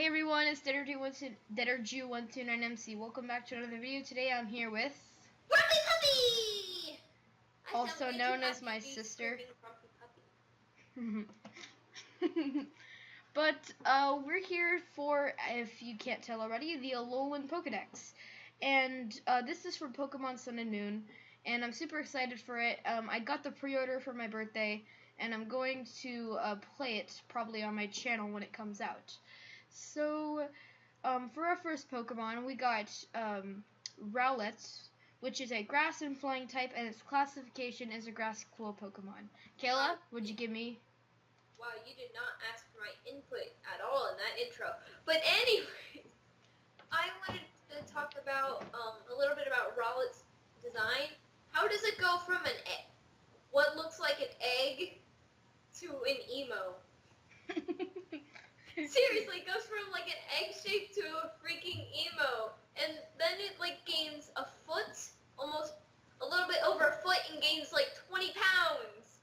Hey everyone, it's Deaderju129MC. Welcome back to another video. Today I'm here with Grumpy Puppy! also known as my sister. But we're here for, if you can't tell already, the ALOLA POKEDEX. And this is for Pokemon Sun and Moon, and I'm super excited for it. I got the pre-order for my birthday, and I'm going to play it probably on my channel when it comes out. So, for our first Pokemon, we got Rowlet, which is a grass and flying type, and its classification is a grass claw Pokemon. Kayla, would you give me? Wow, you did not ask for my input at all in that intro. But anyway, I wanted to talk about a little bit about Rowlet's design. How does it go from what looks like an egg to an emo? Seriously, it goes from like an egg shape to a freaking emo, and then it like gains a foot, almost a little bit over a foot, and gains like 20 pounds.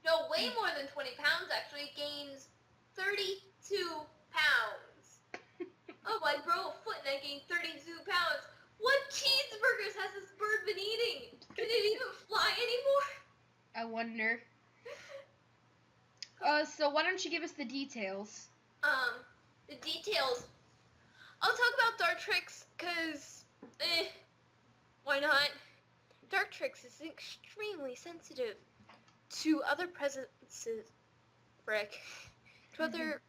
No, way more than 20 pounds actually. It gains 32 pounds. Oh, I grow a foot and I gain 32 pounds. What cheeseburgers has this bird been eating? Can it even fly anymore? I wonder. So why don't you give us the details? The details. I'll talk about Dartrix, cause, why not? Dartrix is extremely sensitive to other presences. Frick. To other.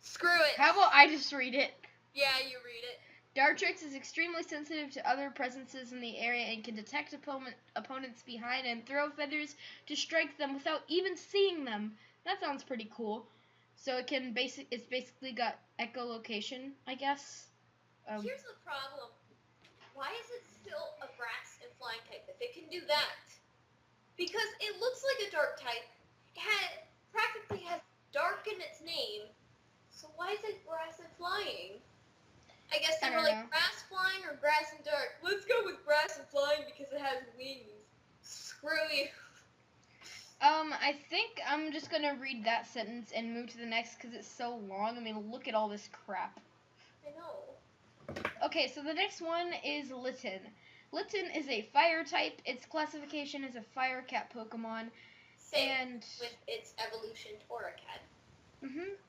Screw it. How about I just read it? Yeah, you read it. Dartrix is extremely sensitive to other presences in the area and can detect opponents behind and throw feathers to strike them without even seeing them. That sounds pretty cool. So it can it's basically got echolocation, I guess. Here's the problem. Why is it still a grass and flying type if it can do that? Because it looks like a dark type. It practically has dark in its name. So why is it grass and flying? I guess they were like grass flying or grass and dark. Let's go with grass and flying because it has wings. Screw you. I think I'm just gonna read that sentence and move to the next because it's so long. I mean, look at all this crap. I know. Okay, so the next one is Litten. Litten is a fire type. Its classification is a fire cat Pokemon. Same with its evolution Torracat.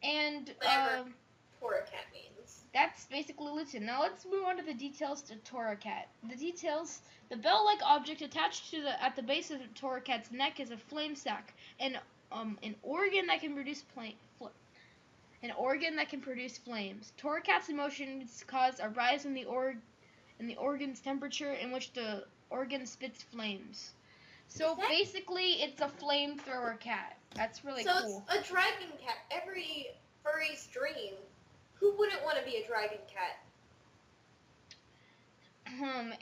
And whatever Torracat means. That's basically Litten. Now let's move on to the details to Torracat. The details: the bell-like object attached to at the base of Torracat's neck is a flame sac, and an organ that can produce flames. Torracat's emotions cause a rise in the organ's temperature, in which the organ spits flames. So basically, it's a flamethrower cat. That's really cool. So it's a dragon cat. Every furry's dream. Who wouldn't want to be a dragon cat?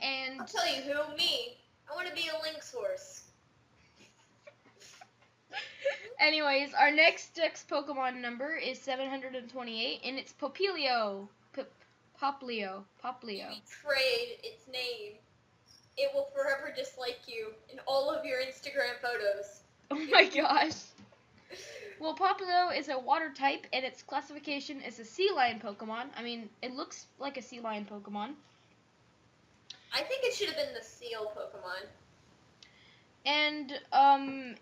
And I'll tell you who. Me. I want to be a lynx horse. Anyways, our next Pokemon number is 728, and it's Popplio. Popplio. You betrayed its name. It will forever dislike you in all of your Instagram photos. Oh my gosh. Well, Popplio is a water type, and its classification is a sea lion Pokemon. I mean, it looks like a sea lion Pokemon. I think it should have been the seal Pokemon. And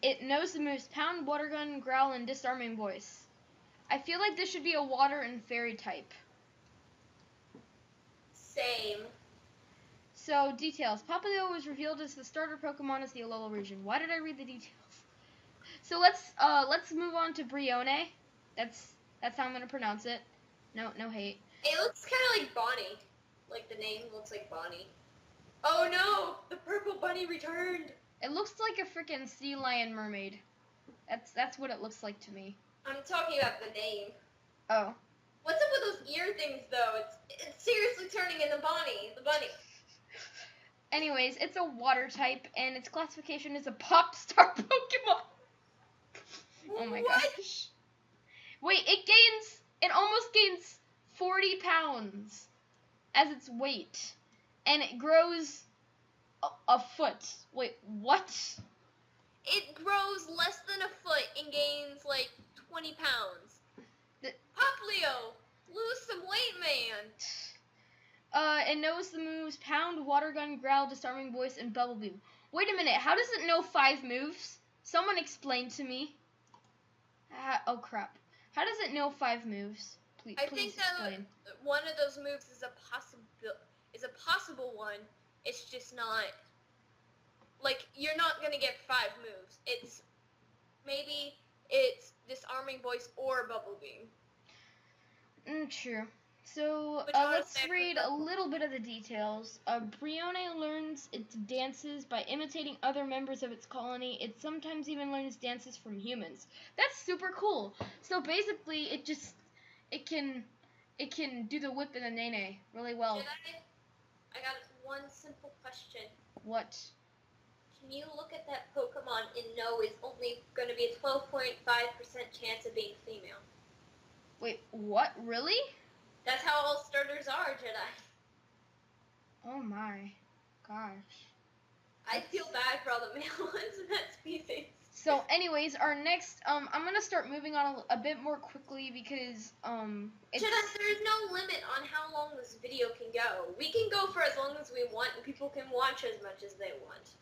it knows the moves Pound, Water Gun, Growl, and Disarming Voice. I feel like this should be a water and fairy type. Same. So, details. Popplio was revealed as the starter Pokemon as the ALOLA region. Why did I read the details? So let's move on to Brione. That's how I'm gonna pronounce it. No hate. It looks kind of like Bonnie. Like the name looks like Bonnie. Oh no! The purple bunny returned. It looks like a freaking sea lion mermaid. That's what it looks like to me. I'm talking about the name. Oh. What's up with those ear things though? It's seriously turning into Bonnie, the bunny. Anyways, it's a water type, and its classification is a pop star Pokemon. Oh my gosh. Wait, it almost gains 40 pounds as its weight. And it grows a foot. Wait, what? It grows less than a foot and gains like 20 pounds. Leo, lose some weight, man. It knows the moves Pound, Water Gun, Growl, Disarming Voice, and Bubble Beam. Wait a minute, how does it know 5 moves? Someone explain to me. Oh crap. How does it know 5 moves? Please think explain. that one of those moves is a possible one. It's just not, like, you're not gonna get 5 moves. It's Disarming Voice or Bubble Beam. True. So, Which one let's is that? read a little bit of the details. Brione learns its dances by imitating other members of its colony. It sometimes even learns dances from humans. That's super cool. So basically, it can do the whip and the nene really well. I got one simple question. What? Can you look at that Pokemon and know it's only going to be a 12.5% chance of being female? Wait, what? Really? That's how all starters are, Jedi. Oh my gosh. I feel bad for all the male ones in that species. So anyways, our next, I'm going to start moving on a bit more quickly because, it's... Jedi, there's no limit on how long this video can go. We can go for as long as we want, and people can watch as much as they want.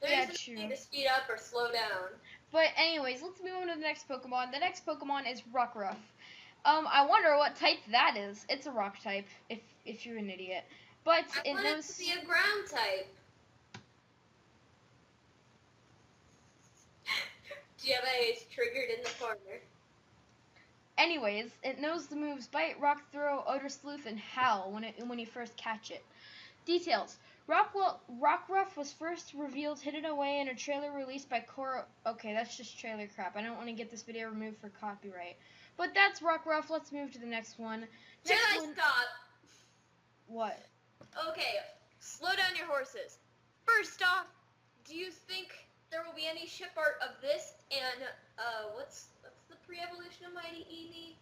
There's no need to speed up or slow down. But anyways, let's move on to the next Pokemon. The next Pokemon is Rockruff. I wonder what type that is. It's a rock type, if you're an idiot. But I want it to be a ground type. Jedi is triggered in the corner. Anyways, it knows the moves Bite, Rock Throw, Odor Sleuth, and Howl when you first catch it. Details. Rockruff was first revealed hidden away in a trailer released by Cora... Okay, that's just trailer crap. I don't want to get this video removed for copyright. But that's Rockruff. Let's move to the next one. Jedi, stop. What? Okay, slow down your horses. First off, do you think there will be any ship art of this and, what's the pre-evolution of Mighty Ina?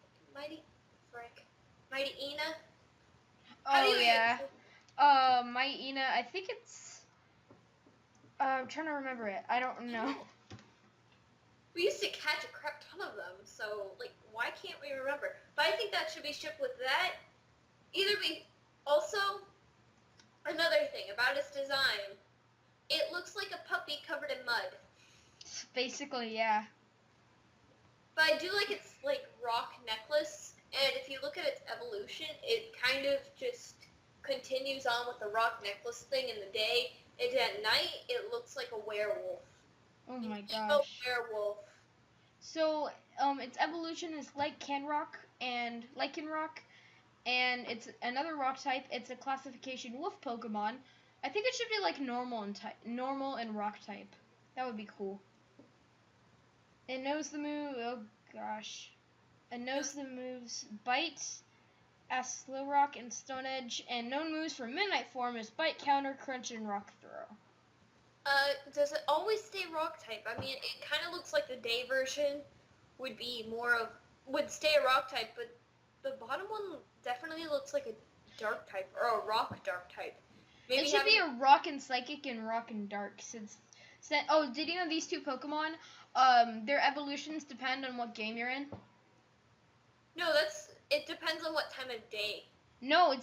Mighty Ina? Oh, yeah. Mighty Ina, I think it's... I'm trying to remember it. I don't know. We used to catch a crap ton of them, so, like, why can't we remember? But I think that should be shipped with that. Also, another thing about its design, it looks like a puppy covered in mud. Basically, yeah. But I do like its, like, rock necklace, and if you look at its evolution, it kind of just continues on with the rock necklace thing in the day, and at night, it looks like a werewolf. Oh my gosh. A werewolf. So, its evolution is Lycanroc, and it's another rock type. It's a classification wolf Pokemon. I think it should be like normal and rock type. That would be cool. It knows the move. Oh gosh. It knows the moves Bite, Slowrock, and Stone Edge, and known moves for Midnight Form is Bite, Counter, Crunch, and Rock Throw. Does it always stay rock type? I mean, it kind of looks like the day version would stay a rock type, but the bottom one definitely looks like a dark type, or a rock dark type. Maybe it should be a rock and psychic and rock and dark. Did you know these two Pokemon, their evolutions depend on what game you're in? No, it depends on what time of day. No,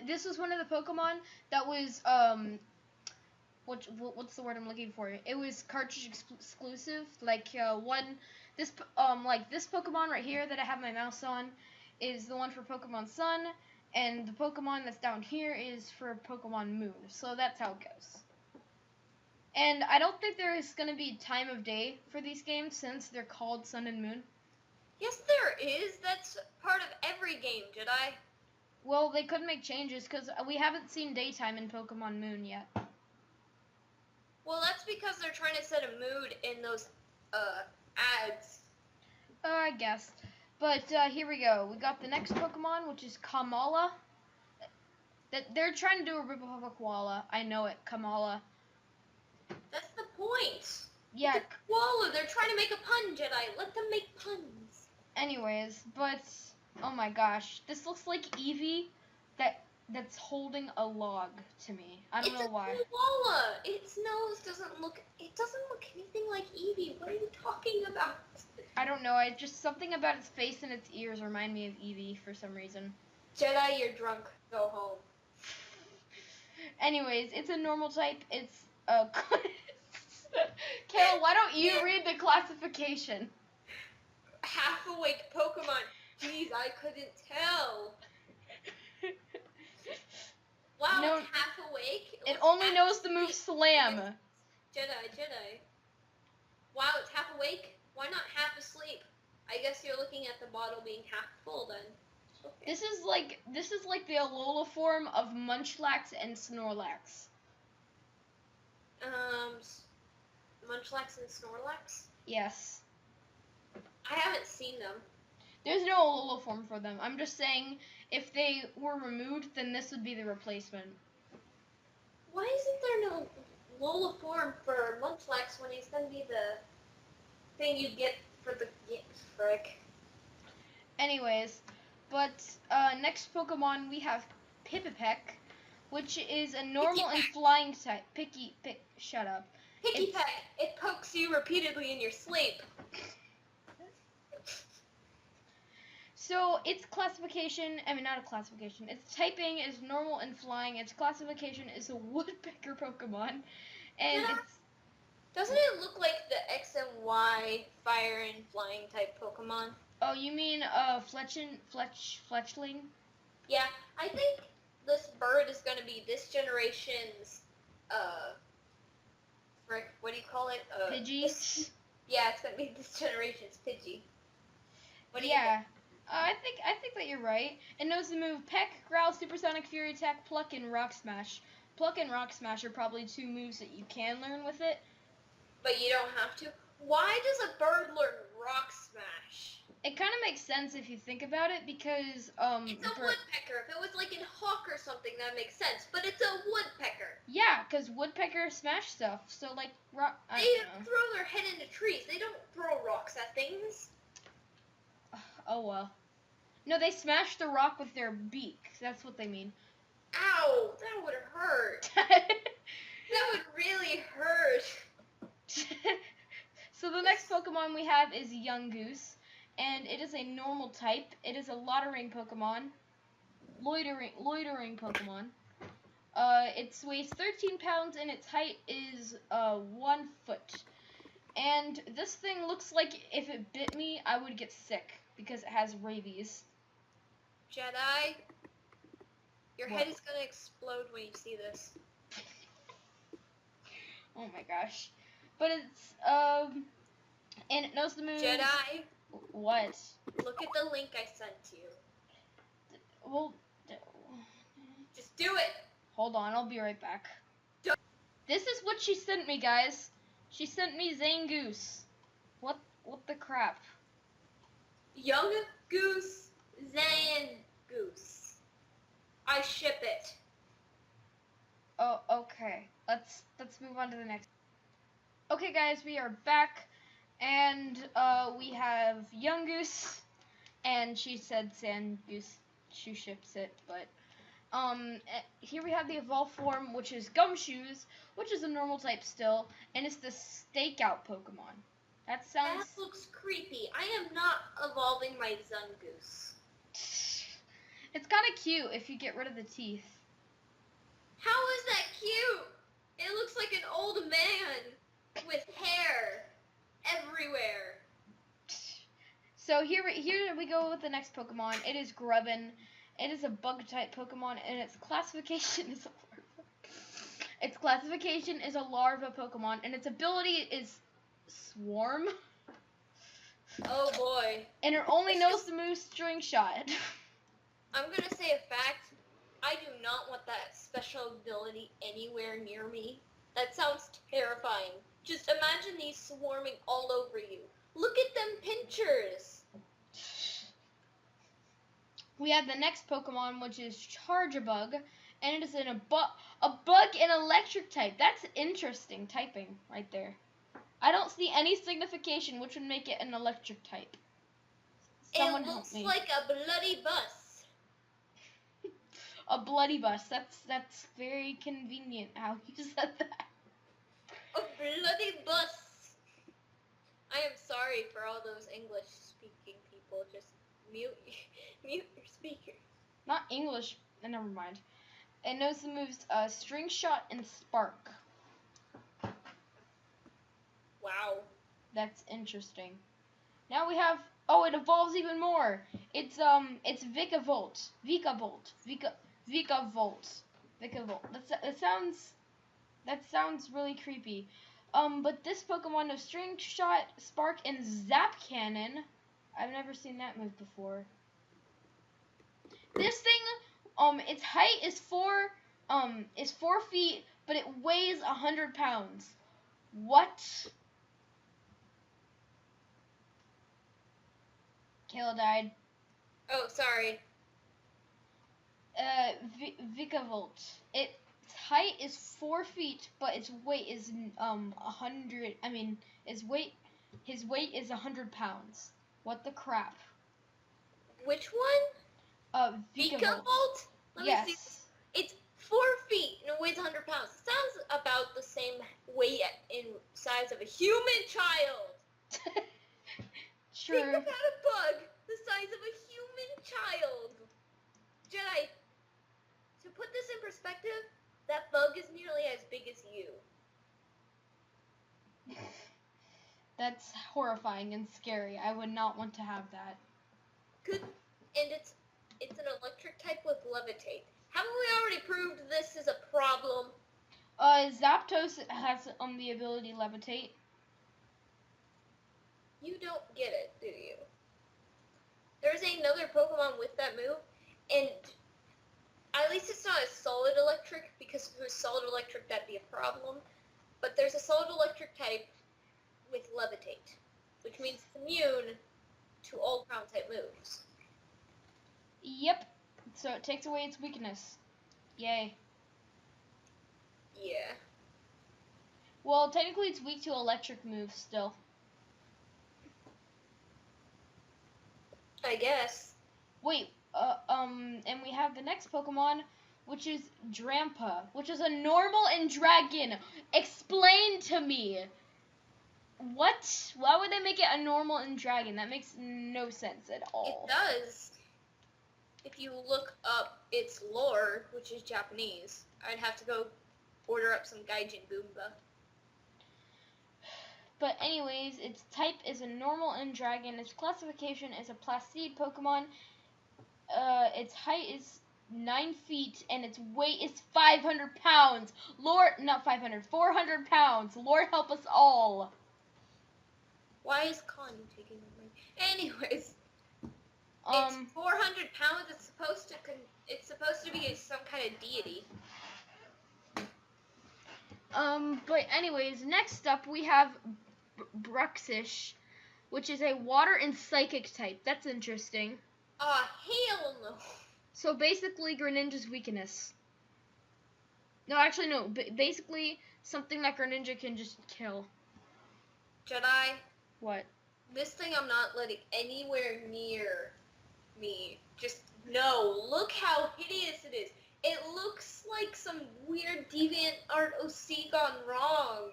this was one of the Pokemon that was, what's the word I'm looking for? It was cartridge exclusive. This Pokemon right here that I have my mouse on is the one for Pokemon Sun, and the Pokemon that's down here is for Pokemon Moon. So that's how it goes. And I don't think there is going to be time of day for these games since they're called Sun and Moon. Yes, there is. That's part of every game, Jedi. Well, they could make changes because we haven't seen daytime in Pokemon Moon yet. Well, that's because they're trying to set a mood in those ads. I guess. But here we go. We got the next Pokemon, which is Kamala. They're trying to do a ripoff of Koala. I know it, Kamala. That's the point. Yeah. It's a koala. They're trying to make a pun, Jedi. Let them make puns. Anyways, but oh my gosh, this looks like Eevee that's holding a log to me. I don't know why. It's a koala. Its nose doesn't look anything like Eevee. What are you talking about? I don't know. I just something about its face and its ears remind me of Eevee for some reason. Jedi, you're drunk. Go home. Anyways, it's a normal type. It's Kayla, why don't you read the classification? Half awake Pokemon. Jeez, I couldn't tell. Wow, No, it's half awake. it only knows the move Slam. Jedi. Wow, it's half awake. Why not half asleep? I guess you're looking at the bottle being half full then. Okay. This is like the Alola form of Munchlax and Snorlax. Munchlax and Snorlax? Yes. I haven't seen them. There's no Alola form for them. I'm just saying if they were removed, then this would be the replacement. Why isn't there no Lola form for Munchlax when he's gonna be the thing you get for the frick? Anyways, but next Pokemon we have Pipipek, which is a normal and flying type. Shut up. Pikipek, it pokes you repeatedly in your sleep. So its classification, not a classification, its typing is normal and flying. Its classification is a woodpecker Pokemon. And it's... Doesn't it look like the X and Y fire and flying type Pokemon? Oh, you mean Fletchling? Yeah, I think this bird is going to be this generation's, what do you call it? Pidgey? Yeah, it's going to be this generation's Pidgey. What do you think? I think that you're right. It knows the move Peck, Growl, Supersonic Fury Attack, Pluck, and Rock Smash. Pluck and Rock Smash are probably two moves that you can learn with it. But you don't have to. Why does a bird learn Rock Smash? It kind of makes sense if you think about it because it's a woodpecker. If it was like in Hawk or something, that makes sense. But it's a woodpecker. Yeah, because woodpeckers smash stuff. So like they throw their head into trees. They don't throw rocks at things. Oh well. No, they smash the rock with their beak. That's what they mean. Ow, that would hurt. That would really hurt. So the next Pokemon we have is Yungoos, and it is a normal type. It is a loitering Pokemon. Loitering Pokemon. It weighs 13 pounds and its height is 1 foot. And this thing looks like if it bit me, I would get sick because it has rabies. Jedi, your head is gonna explode when you see this. Oh my gosh. But it's, and it knows the moves. Jedi. What? Look at the link I sent you. Well, just do it. Hold on, I'll be right back. This is what she sent me, guys. She sent me Zangoose. What the crap? Yungoos, Zangoose. I ship it. Oh, okay. Let's move on to the next. Okay, guys, we are back, and we have Yungoos, and she said Zangoose. She ships it, but here we have the evolved form, which is Gumshoes, which is a normal type still, and it's the stakeout Pokemon. That looks creepy. I am not evolving my Zangoose. It's kind of cute if you get rid of the teeth. How is that cute? It looks like an old man with hair everywhere. So here we go with the next Pokemon. It is Grubbin. It is a bug type Pokemon, and its classification is a larva. Its classification is a larva Pokemon, and its ability is Swarm. Oh boy. And it only knows the move String Shot. I'm gonna say a fact. I do not want that special ability anywhere near me. That sounds terrifying. Just imagine these swarming all over you. Look at them pinchers. We have the next Pokemon, which is Charjabug, and it is a bug and electric type. That's interesting typing right there. I don't see any signification which would make it an electric type. Someone help me. It looks like a bloody bus. A bloody bus. That's very convenient how you said that. A bloody bus. I am sorry for all those English-speaking people. Just mute your speaker. Not English. Never mind. It knows the moves String Shot and Spark. Wow. That's interesting. Now we have. Oh, it evolves even more. It's Vikavolt. That sounds really creepy. But this Pokemon knows String Shot, Spark, and Zap Cannon. I've never seen that move before. This thing, its height is 4 feet, but it weighs 100 pounds. What? Kayla died. Oh, sorry. Vikavolt. Its height is 4 feet, but its weight is 100. I mean, his weight is 100 pounds. What the crap? Which one? Vikavolt. Let Yes. me see. It's 4 feet and it weighs 100 pounds. Sounds about the same weight in size of a human child. Sure. Think about a bug the size of a human child. Jedi, to put this in perspective, that bug is nearly as big as you. That's horrifying and scary. I would not want to have that. Good, and it's an electric type with levitate. Haven't we already proved this is a problem? Zapdos has the ability levitate. You don't get it, do you? There's another Pokemon with that move, and at least it's not a solid electric, because if it was solid electric, that'd be a problem. But there's a solid electric type with levitate, which means it's immune to all ground type moves. Yep. So it takes away its weakness. Yay. Yeah. Well, technically it's weak to electric moves still. I guess. Wait, and we have the next Pokemon, which is Drampa, which is a normal and dragon. Explain to me. What? Why would they make it a normal and dragon? That makes no sense at all. It does. If you look up its lore, which is Japanese, I'd have to go order up some Gaijin Goomba. But anyways, its type is a normal and dragon. Its classification is a Placide Pokemon. Its height is 9 feet and its weight is 500 pounds. Lord, not 500, 400 pounds. Lord help us all. Why is Connie taking the mic? Anyways, it's 400 pounds. It's supposed to be some kind of deity. But anyways, next up we have Bruxish, which is a water and psychic type. That's interesting. Hell no. So basically Greninja's weakness. No, actually no. Basically something that Greninja can just kill. Jedi. What? This thing I'm not letting anywhere near me. Just no. Look how hideous it is. It looks like some weird deviant art OC gone wrong.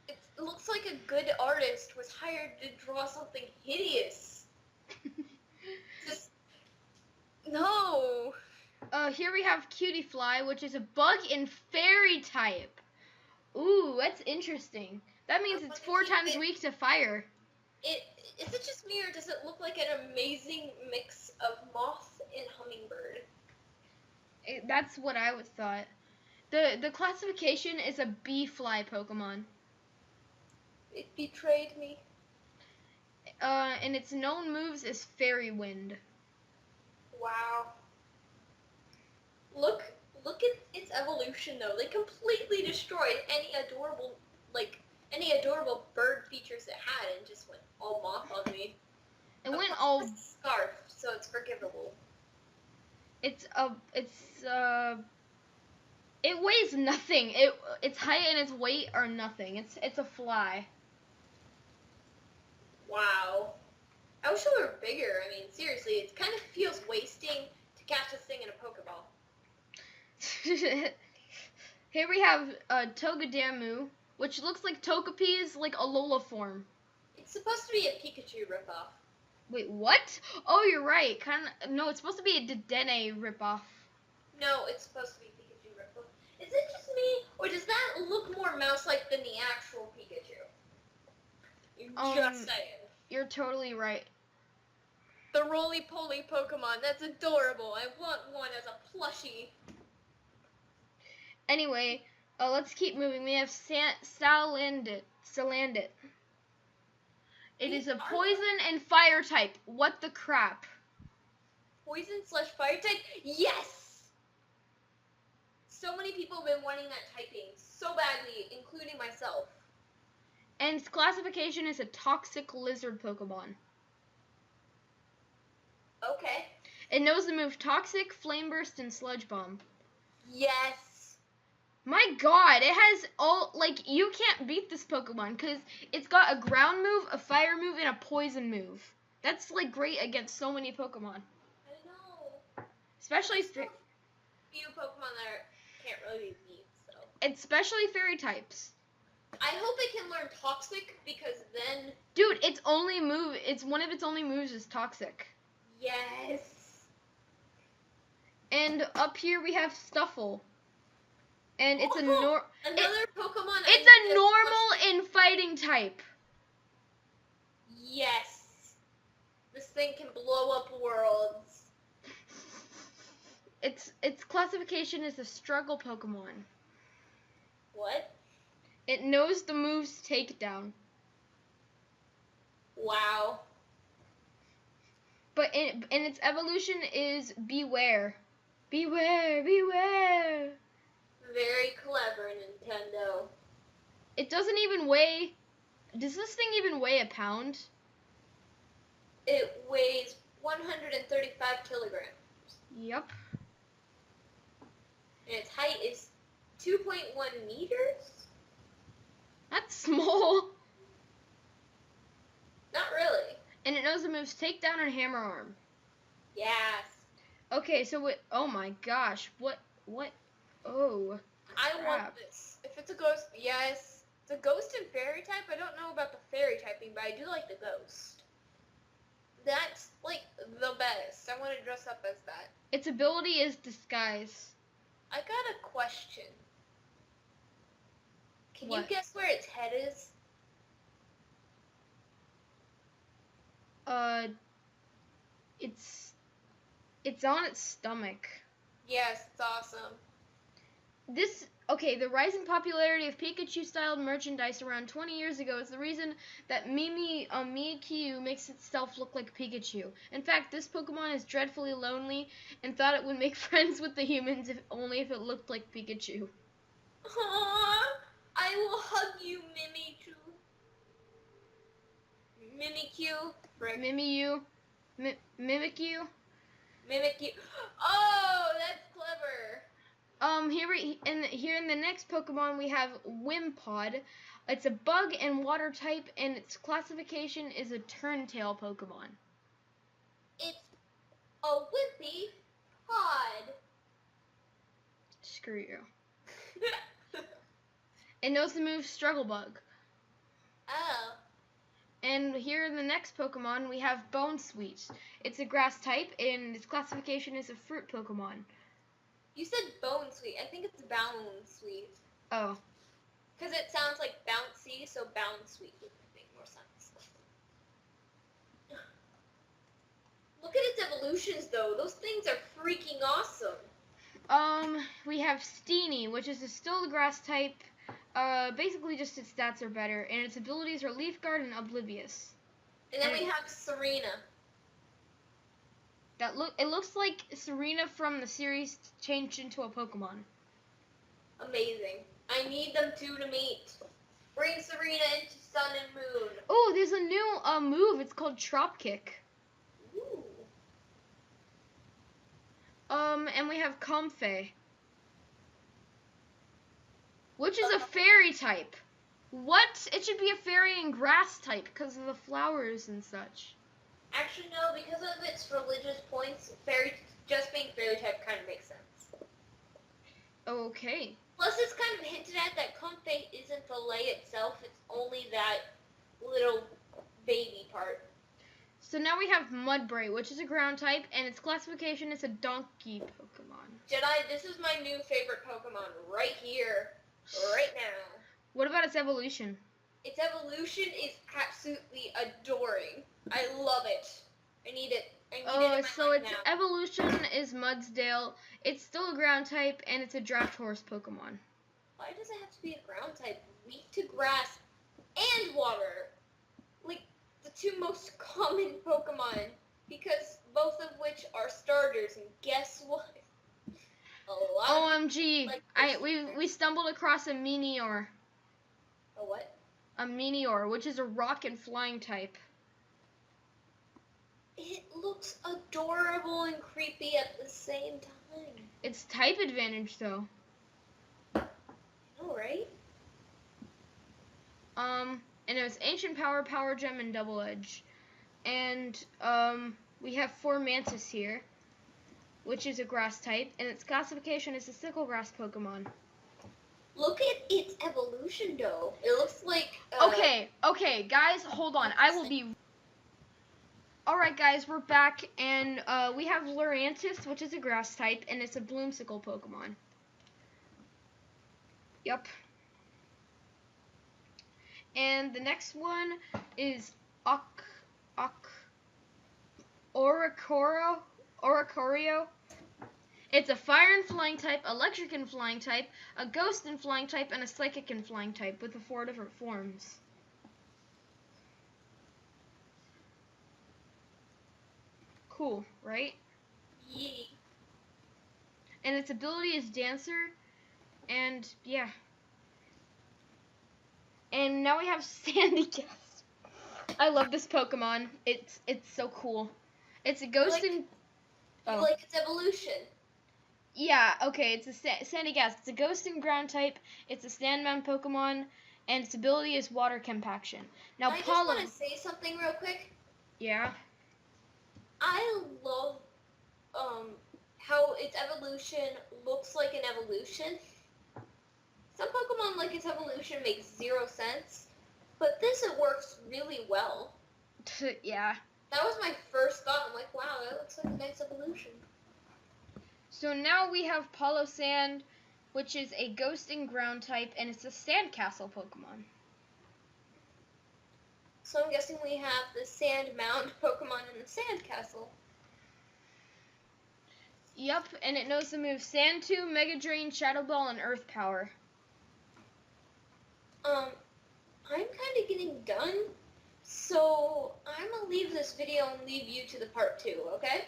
It looks like a good artist was hired to draw something hideous. Just no. Here we have Cutiefly, which is a bug and fairy type. Ooh, that's interesting. That means it's 4 times weak to fire. Is it just me, or does it look like an amazing mix of moth and hummingbird? That's what I would thought. The classification is a bee-fly Pokemon. It betrayed me. And its known moves is Fairy Wind. Wow. Look at its evolution though. They completely destroyed any adorable bird features it had and just went all moth on me. It went all scarf, so it's forgivable. It weighs nothing. Its height and its weight are nothing. It's a fly. Wow. I wish it were bigger. I mean, seriously, it kind of feels wasting to catch this thing in a Pokeball. Here we have Togedemaru, which looks like Togepi's like Alola form. It's supposed to be a Pikachu ripoff. Wait, what? Oh, you're right. No, it's supposed to be a Dedenne ripoff. No, it's supposed to be Pikachu ripoff. Is it just me, or does that look more mouse-like than the actual Pikachu? Just saying. You're totally right. The roly-poly Pokemon, that's adorable. I want one as a plushie. Anyway, let's keep moving. We have Salandit. It is a poison and fire type. What the crap? Poison/fire type? Yes! So many people have been wanting that typing so badly, including myself. And its classification is a toxic lizard Pokemon. Okay. It knows the move Toxic, Flame Burst, and Sludge Bomb. Yes. My god, it has all, like, you can't beat this Pokemon because it's got a ground move, a fire move, and a poison move. That's, like, great against so many Pokemon. I know. Especially few Pokemon that can't really be beat, so. Especially fairy types. I hope it can learn Toxic because then... Dude, one of its only moves is Toxic. Yes. And up here we have Stuffle. And it's another Pokemon. It's a normal in fighting type. Yes. This thing can blow up worlds. Its classification is a struggle Pokemon. What? It knows the moves Takedown. Wow. But in its evolution is Beware. Beware, beware. Very clever, Nintendo. It doesn't even weigh... Does this thing even weigh a pound? It weighs 135 kilograms. Yep. And its height is 2.1 meters? That's small. Not really. And it knows the moves Takedown and Hammer Arm. Yes. Okay, so oh my gosh, what, oh. I want this. If it's a ghost, yes. It's a ghost and fairy type. I don't know about the fairy typing, but I do like the ghost. That's, like, the best. I want to dress up as that. Its ability is Disguise. I got a question. Can What? you guess where its head is? It's on its stomach. Yes, it's awesome. The rising popularity of Pikachu-styled merchandise around 20 years ago is the reason that Mimikyu makes itself look like Pikachu. In fact, this Pokemon is dreadfully lonely and thought it would make friends with the humans only if it looked like Pikachu. Aww, I will hug you, Mimikyu. Mimikyu. Oh, that's clever. Here in the next Pokemon we have Wimpod. It's a bug and water type, and its classification is a Turntail Pokemon. It's a wimpy pod. Screw you. It knows the move Struggle Bug. Oh. And here in the next Pokemon we have Bone Sweet. It's a grass type, and its classification is a fruit Pokemon. You said Bone Sweet. I think it's Bounce Sweet. Oh. Because it sounds like bouncy, so Bounce Sweet would make more sense. Look at its evolutions, though. Those things are freaking awesome. We have Steenie, which is still the grass type. Basically just its stats are better, and its abilities are Leaf Guard and Oblivious. And then we have Serena. It looks like Serena from the series changed into a Pokemon. Amazing. I need them two to meet. Bring Serena into Sun and Moon. Oh, there's a new move. It's called Trop Kick. Ooh. And we have Comfey, which is a fairy type. What? It should be a fairy and grass type because of the flowers and such. Actually, no, because of its religious points, just being fairy type kind of makes sense. Okay. Plus, it's kind of hinted at that Comfey isn't the lay itself, it's only that little baby part. So now we have Mudbray, which is a ground type, and its classification is a donkey Pokemon. Jedi, this is my new favorite Pokemon right here, right now. What about its evolution? Its evolution is absolutely adoring. I love it. I need it. So its evolution is Mudsdale. It's still a ground type, and it's a draft horse Pokemon. Why does it have to be a ground type? Weak to grass and water. Like, the two most common Pokemon. Because both of which are starters, and guess what? OMG! We stumbled across a Meteor. A what? A Meteor, which is a rock and flying type. It looks adorable and creepy at the same time. It's type advantage, though. All right. And it was Ancient Power, Power Gem, and Double Edge. And, we have Formantis here, which is a grass type, and its classification is a sickle grass Pokemon. Look at its evolution, though. It looks like... Okay, guys, hold on. I will be... Alright, guys, we're back, and we have Lurantis, which is a grass type, and it's a Bloomsicle Pokemon. Yep. And the next one is Oricorio. It's a fire and flying type, electric and flying type, a ghost and flying type, and a psychic and flying type with the 4 different forms. Cool, right? Yeah. And its ability is Dancer, and yeah. And now we have Sandygast. I love this Pokemon. It's so cool. It's a ghost You like its evolution? Yeah, okay, it's a Sandygast. It's a ghost and ground type. It's a Sandman Pokemon, and its ability is Water Compaction. Now, I just want to say something real quick. Yeah? I love how its evolution looks like an evolution. Some Pokemon like its evolution makes 0 sense, but this it works really well. Yeah. That was my first thought. I'm like, wow, that looks like a nice evolution. So now we have Polosand, which is a ghost and ground type, and it's a Sandcastle Pokemon. So I'm guessing we have the Sand Mound Pokemon in the Sandcastle. Yep, and it knows the moves Sand Tomb, Mega Drain, Shadow Ball, and Earth Power. I'm kind of getting done, so I'm going to leave this video and leave you to the part 2, okay?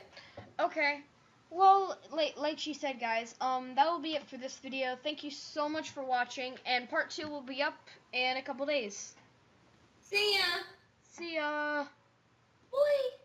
Okay. Well, like she said, guys, that will be it for this video. Thank you so much for watching, and part 2 will be up in a couple days. See ya! See ya! Boy!